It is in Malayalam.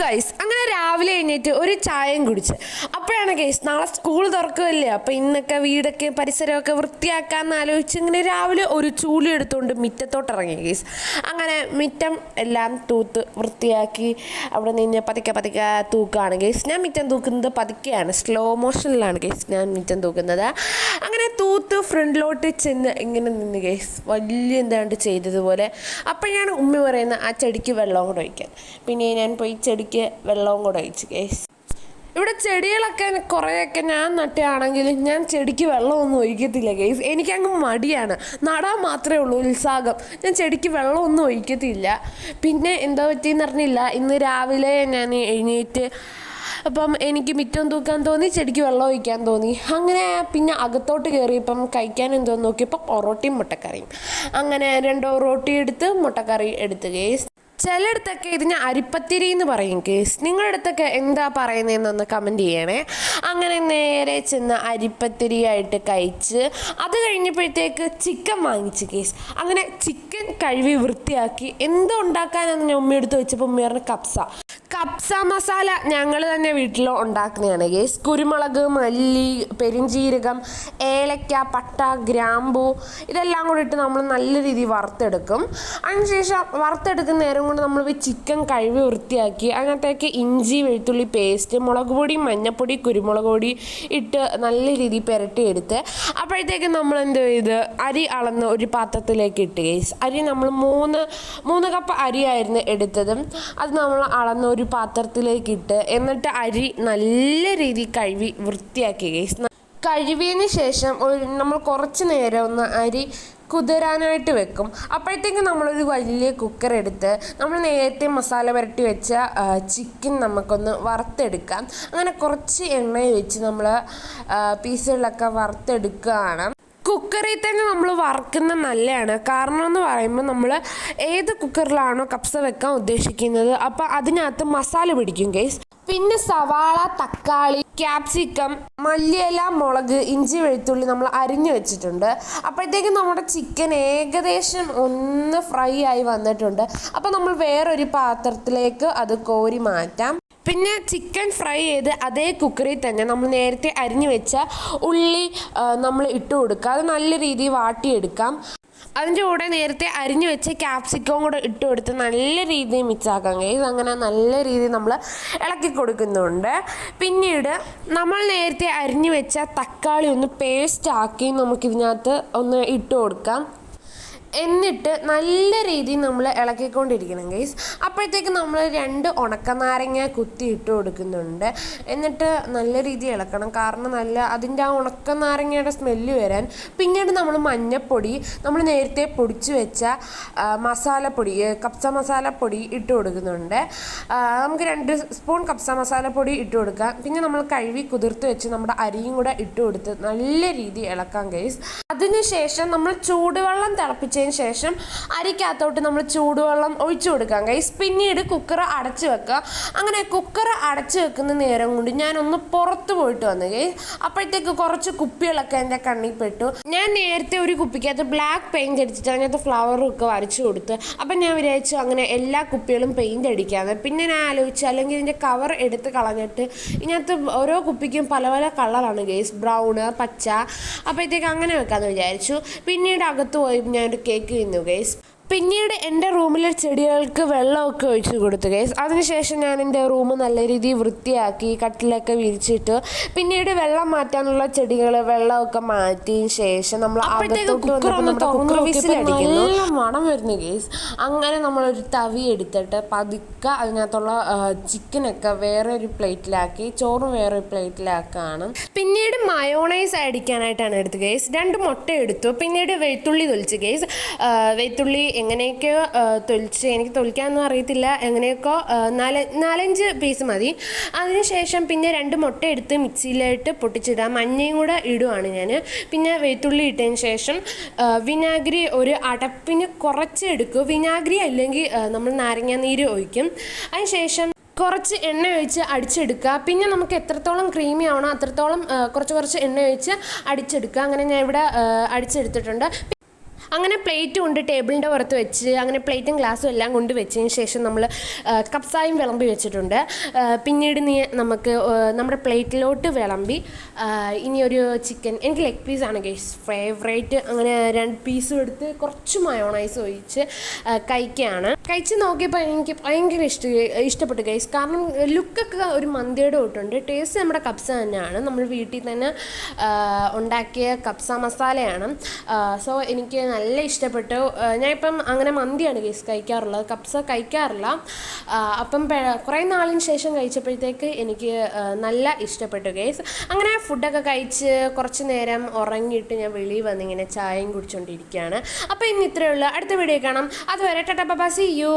ഗൈസ് അങ്ങനെ രാവിലെ എഴുന്നേറ്റ് ഒരു ചായയും കുടിച്ച് അപ്പോഴാണ് ഗൈസ് നാളെ സ്കൂൾ തുറക്കുമല്ലേ. അപ്പോൾ ഇന്നൊക്കെ വീടൊക്കെ പരിസരമൊക്കെ വൃത്തിയാക്കാമെന്ന് ആലോചിച്ച് ഇങ്ങനെ രാവിലെ ഒരു ചൂലി എടുത്തുകൊണ്ട് മുറ്റത്തോട്ട് ഇറങ്ങി ഗൈസ്. അങ്ങനെ മുറ്റം എല്ലാം തൂത്ത് വൃത്തിയാക്കി അവിടെ നിന്ന് പതുക്കെ തൂക്കുകയാണ് ഗൈസ്. ഞാൻ മുറ്റം തൂക്കുന്നത് പതുക്കെയാണ്, സ്ലോ മോഷനിലാണ് ഗൈസ് ഞാൻ മുറ്റം തൂക്കുന്നത്. അങ്ങനെ തൂത്ത് ഫ്രണ്ടിലോട്ട് ചെന്ന് ഇങ്ങനെ നിന്ന് ഗൈസ് വലിയ എന്താണ്ട് ചെയ്തതുപോലെ. അപ്പോഴാണ് ഉമ്മി പറയുന്നത് ആ ചെടിക്ക് വെള്ളം കൂടെ ഒഴിക്കാൻ. പിന്നെ ഞാൻ പോയി ചെടിക്ക് വെള്ളവും കൂടെ ഒഴിച്ചു ഗൈസ്. ഇവിടെ ചെടികളൊക്കെ കുറേയൊക്കെ ഞാൻ നട്ടുകയാണെങ്കിൽ ഞാൻ ചെടിക്ക് വെള്ളമൊന്നും ഒഴിക്കത്തില്ല ഗൈസ്. എനിക്കങ്ങ് മടിയാണ്, നടാൻ മാത്രമേ ഉള്ളൂ ഉത്സാഹം. ഞാൻ ചെടിക്ക് വെള്ളമൊന്നും ഒഴിക്കത്തില്ല. പിന്നെ എന്താ പറ്റിയെന്ന് അറിഞ്ഞില്ല, ഇന്ന് രാവിലെ ഞാൻ എഴുന്നേറ്റ് അപ്പം എനിക്ക് മുറ്റം തൂക്കാൻ തോന്നി, ചെടിക്ക് വെള്ളം ഒഴിക്കാൻ തോന്നി. അങ്ങനെ പിന്നെ അകത്തോട്ട് കയറിയപ്പം കഴിക്കാൻ എന്തോന്ന് നോക്കിയപ്പോൾ ഒറോട്ടിയും മുട്ടക്കറിയും. അങ്ങനെ 2 ഒറോട്ടി എടുത്ത് മുട്ടക്കറി എടുത്ത് ഗൈസ്. ചിലയിടത്തൊക്കെ ഇതിന് അരിപ്പത്തിരി എന്ന് പറയും കേസ്. നിങ്ങളുടെ അടുത്തൊക്കെ എന്താ പറയുന്നതെന്നൊന്ന് കമൻറ്റ് ചെയ്യണേ. അങ്ങനെ നേരെ ചെന്ന് അരിപ്പത്തിരിയായിട്ട് കഴിച്ച് അത് കഴിഞ്ഞപ്പോഴത്തേക്ക് ചിക്കൻ വാങ്ങിച്ച് കേസ്. അങ്ങനെ ചിക്കൻ കഴുകി വൃത്തിയാക്കി എന്തോ ഉണ്ടാക്കാനെന്ന് ഞാൻ ഉമ്മയെടുത്ത് വെച്ചപ്പോൾ ഉമ്മ പറഞ്ഞ കപ്സ മസാല ഞങ്ങൾ തന്നെ വീട്ടിൽ ഉണ്ടാക്കുന്നതാണ് ഗേസ്. കുരുമുളക്, മല്ലി, പെരിഞ്ചീരകം, ഏലക്ക, പട്ട, ഗ്രാമ്പൂ ഇതെല്ലാം കൂടി ഇട്ട് നമ്മൾ നല്ല രീതിയിൽ വറുത്തെടുക്കും. അതിനുശേഷം വറുത്തെടുക്കുന്ന നേരം കൊണ്ട് നമ്മൾ ചിക്കൻ കഴുകി വൃത്തിയാക്കി അതിനകത്തേക്ക് ഇഞ്ചി, വെളുത്തുള്ളി പേസ്റ്റ്, മുളക് പൊടി, മഞ്ഞൾപ്പൊടി, കുരുമുളക് പൊടി ഇട്ട് നല്ല രീതിയിൽ പുരട്ടിയെടുത്ത് അപ്പോഴത്തേക്ക് നമ്മൾ എന്ത് ചെയ്ത് അരി അളന്ന് ഒരു പാത്രത്തിലേക്ക് ഇട്ട് ഗേസ്. അരി നമ്മൾ 3 കപ്പ് അരിയായിരുന്നു എടുത്തതും. അത് നമ്മൾ അളന്ന് ഒരു പാത്രത്തിലേക്ക് ഇട്ട് എന്നിട്ട് അരി നല്ല രീതിയിൽ കഴുകി വൃത്തിയാക്കി ഗൈസ്. കഴുകിയതിന് ശേഷം നമ്മൾ കുറച്ച് നേരം ഒന്ന് അരി കുതിരാനായിട്ട് വെക്കും. അപ്പോഴത്തേക്കും നമ്മളൊരു വലിയ കുക്കർ എടുത്ത് നമ്മൾ നേരത്തെ മസാല പുരട്ടി വെച്ച ചിക്കൻ നമുക്കൊന്ന് വറുത്തെടുക്കാം. അങ്ങനെ കുറച്ച് എണ്ണ വെച്ച് നമ്മൾ പീസുകളൊക്കെ വറുത്തെടുക്കുകയാണ്. കുക്കറിൽ തന്നെ നമ്മൾ വറുക്കുന്ന നല്ലതാണ്. കാരണം എന്ന് പറയുമ്പോൾ നമ്മൾ ഏത് കുക്കറിലാണോ കപ്സ വെക്കാൻ ഉദ്ദേശിക്കുന്നത് അപ്പോൾ അതിനകത്ത് മസാല പിടിക്കും ഗൈസ്. പിന്നെ സവാള, തക്കാളി, ക്യാപ്സിക്കം, മല്ലിയില, മുളക്, ഇഞ്ചി, വെളുത്തുള്ളി നമ്മൾ അരിഞ്ഞു വെച്ചിട്ടുണ്ട്. അപ്പോഴത്തേക്കും നമ്മുടെ ചിക്കൻ ഏകദേശം ഒന്ന് ഫ്രൈ ആയി വന്നിട്ടുണ്ട്. അപ്പോൾ നമ്മൾ വേറൊരു പാത്രത്തിലേക്ക് അത് കോരി മാറ്റാം. പിന്നെ ചിക്കൻ ഫ്രൈ ചെയ്ത് അതേ കുക്കറിൽ തന്നെ നമ്മൾ നേരത്തെ അരിഞ്ഞു വെച്ച ഉള്ളി നമ്മൾ ഇട്ട് കൊടുക്കുക. അത് നല്ല രീതിയിൽ വാട്ടിയെടുക്കാം. അതിൻ്റെ കൂടെ നേരത്തെ അരിഞ്ഞു വെച്ച ക്യാപ്സിക്കവും കൂടെ ഇട്ട് കൊടുത്ത് നല്ല രീതിയിൽ മിക്സാക്കാൻ കഴിയും. അങ്ങനെ നല്ല രീതിയിൽ നമ്മൾ ഇളക്കി കൊടുക്കുന്നുണ്ട്. പിന്നീട് നമ്മൾ നേരത്തെ അരിഞ്ഞു വെച്ച തക്കാളി ഒന്ന് പേസ്റ്റ് ആക്കി നമുക്കിതിനകത്ത് ഒന്ന് ഇട്ട് കൊടുക്കാം. എന്നിട്ട് നല്ല രീതിയിൽ നമ്മൾ ഇളക്കിക്കൊണ്ടിരിക്കണം ഗൈസ്. അപ്പോഴത്തേക്ക് നമ്മൾ 2 ഉണക്കനാരങ്ങ കുത്തി ഇട്ട് കൊടുക്കുന്നുണ്ട്. എന്നിട്ട് നല്ല രീതിയിൽ ഇളക്കണം, കാരണം അതിൻ്റെ ആ ഉണക്കനാരങ്ങയുടെ സ്മെല്ല് വരാൻ. പിന്നീട് നമ്മൾ മഞ്ഞൾപ്പൊടി, നമ്മൾ നേരത്തെ പൊടിച്ച് വെച്ച മസാലപ്പൊടി, കപ്സ മസാലപ്പൊടി ഇട്ട് കൊടുക്കുന്നുണ്ട്. നമുക്ക് 2 സ്പൂൺ കപ്സ മസാലപ്പൊടി ഇട്ട് കൊടുക്കാം. പിന്നെ നമ്മൾ കഴുകി കുതിർത്ത് വെച്ച് നമ്മുടെ അരിയും കൂടെ ഇട്ട് കൊടുത്ത് നല്ല രീതിയിൽ ഇളക്കാം ഗൈസ്. അതിനുശേഷം നമ്മൾ ചൂടുവെള്ളം തിളപ്പിച്ചതിന് ശേഷം അരിക്കകത്തോട്ട് നമ്മൾ ചൂടുവെള്ളം ഒഴിച്ചു കൊടുക്കാം ഗൈസ്. പിന്നീട് കുക്കർ അടച്ചു വെക്കുക. അങ്ങനെ കുക്കർ അടച്ചു വെക്കുന്ന നേരം കൊണ്ട് ഞാനൊന്ന് പുറത്ത് പോയിട്ട് വന്നു ഗൈസ്. അപ്പോഴത്തേക്ക് കുറച്ച് കുപ്പികളൊക്കെ എൻ്റെ കണ്ണിൽ പെട്ടു. ഞാൻ നേരത്തെ ഒരു കുപ്പിക്കകത്ത് ബ്ലാക്ക് പെയിൻറ്റ് അടിച്ചിട്ട് അതിനകത്ത് ഫ്ലവറും ഒക്കെ വരച്ചു കൊടുത്ത്. അപ്പം ഞാൻ വിചാരിച്ചു അങ്ങനെ എല്ലാ കുപ്പികളും പെയിൻറ്റ് അടിക്കാതെ. പിന്നെ ഞാൻ ആലോചിച്ചു അല്ലെങ്കിൽ ഇതിൻ്റെ കവർ എടുത്ത് കളഞ്ഞിട്ട് ഇതിനകത്ത് ഓരോ കുപ്പിക്കും പല പല കളറാണ് ഗൈസ്, ബ്രൗണ്, പച്ച. അപ്പോഴത്തേക്ക് അങ്ങനെ വെക്കാമെന്ന് വിചാരിച്ചു. പിന്നീട് അകത്ത് പോയി ഞാനൊരു കേക്ക് തിന്നു ഗൈസ്. പിന്നീട് എൻ്റെ റൂമിലെ ചെടികൾക്ക് വെള്ളമൊക്കെ ഒഴിച്ച് കൊടുത്തു ഗൈസ്. അതിനുശേഷം ഞാൻ എൻ്റെ റൂം നല്ല രീതിയിൽ വൃത്തിയാക്കി കട്ടിലൊക്കെ വിരിച്ചിട്ട് പിന്നീട് വെള്ളം മാറ്റാനുള്ള ചെടികൾ വെള്ളമൊക്കെ മാറ്റിയതിന് ശേഷം നമ്മൾ നല്ല മണം വരുന്നു ഗൈസ്. അങ്ങനെ നമ്മളൊരു തവി എടുത്തിട്ട് പതുക്കെ അതിനകത്തുള്ള ചിക്കനൊക്കെ വേറെ ഒരു പ്ലേറ്റിലാക്കി, ചോറും വേറൊരു പ്ലേറ്റിലാക്കുകയാണ്. പിന്നീട് മയോണൈസ് അടിക്കാനായിട്ടാണ് എടുത്തത് ഗൈസ്. 2 മുട്ട എടുത്തു. പിന്നീട് വെളുത്തുള്ളി തൊലിച്ചു ഗൈസ്. വെളുത്തുള്ളി എങ്ങനെയൊക്കെയോ തൊലിച്ച്, എനിക്ക് തൊലിക്കാനൊന്നും അറിയത്തില്ല, എങ്ങനെയൊക്കെ 4-5 പീസ് മതി. അതിനുശേഷം പിന്നെ 2 മുട്ട എടുത്ത് മിക്സിയിലായിട്ട് പൊട്ടിച്ചിടാം. മഞ്ഞയും കൂടെ ഇടുവാണ് ഞാൻ. പിന്നെ വെളുത്തുള്ളി ഇട്ടതിന് ശേഷം വിനാഗിരി ഒരു അടപ്പിന് കുറച്ച് എടുക്കും. വിനാഗിരി അല്ലെങ്കിൽ നമ്മൾ നാരങ്ങ നീര് ഒഴിക്കും. അതിനുശേഷം കുറച്ച് എണ്ണ ഒഴിച്ച് അടിച്ചെടുക്കുക. പിന്നെ നമുക്ക് എത്രത്തോളം ക്രീമി ആവണോ അത്രത്തോളം കുറച്ച് എണ്ണ ഒഴിച്ച് അടിച്ചെടുക്കുക. അങ്ങനെ ഞാൻ ഇവിടെ അടിച്ചെടുത്തിട്ടുണ്ട്. അങ്ങനെ പ്ലേറ്റ് കൊണ്ട് ടേബിളിൻ്റെ പുറത്ത് വെച്ച് അങ്ങനെ പ്ലേറ്റും ഗ്ലാസ്സും എല്ലാം കൊണ്ട് വെച്ചതിന് ശേഷം നമ്മൾ കപ്സായും വിളമ്പി വെച്ചിട്ടുണ്ട്. പിന്നീട് നമുക്ക് നമ്മുടെ പ്ലേറ്റിലോട്ട് വിളമ്പി ഇനി ഒരു ചിക്കൻ, എനിക്ക് ലെഗ് പീസാണ് ഗൈസ് ഫേവറേറ്റ്. അങ്ങനെ 2 പീസും എടുത്ത് കുറച്ച് മയോണൈസ് ഒഴിച്ച് കഴിക്കുകയാണ്. കഴിച്ച് നോക്കിയപ്പോൾ എനിക്ക് ഭയങ്കര ഇഷ്ടപ്പെട്ടു ഗൈസ്. കാരണം ലുക്കൊക്കെ ഒരു മന്തിയുടെ കൂട്ടുണ്ട്. ടേസ്റ്റ് നമ്മുടെ കപ്സ തന്നെയാണ്, നമ്മൾ വീട്ടിൽ തന്നെ ഉണ്ടാക്കിയ കപ്സ മസാലയാണ്. സോ എനിക്ക് നല്ല ഇഷ്ടപ്പെട്ടു. ഞാനിപ്പം അങ്ങനെ മന്തിയാണ് ഗൈസ് കഴിക്കാറുള്ളത്, കപ്സ കഴിക്കാറില്ല. അപ്പം കുറേ നാളിന് ശേഷം കഴിച്ചപ്പോഴത്തേക്ക് എനിക്ക് നല്ല ഇഷ്ടപ്പെട്ടു ഗൈസ്. അങ്ങനെ ഫുഡൊക്കെ കഴിച്ച് കുറച്ച് നേരം ഉറങ്ങിയിട്ട് ഞാൻ വെളിയിൽ വന്നിങ്ങനെ ചായയും കുടിച്ചുകൊണ്ടിരിക്കുകയാണ്. അപ്പോൾ ഇന്ന് ഇത്രയേ ഉള്ളൂ. അടുത്ത വീഡിയോ കാണാം. അതുവരെ tata bye bye, see U.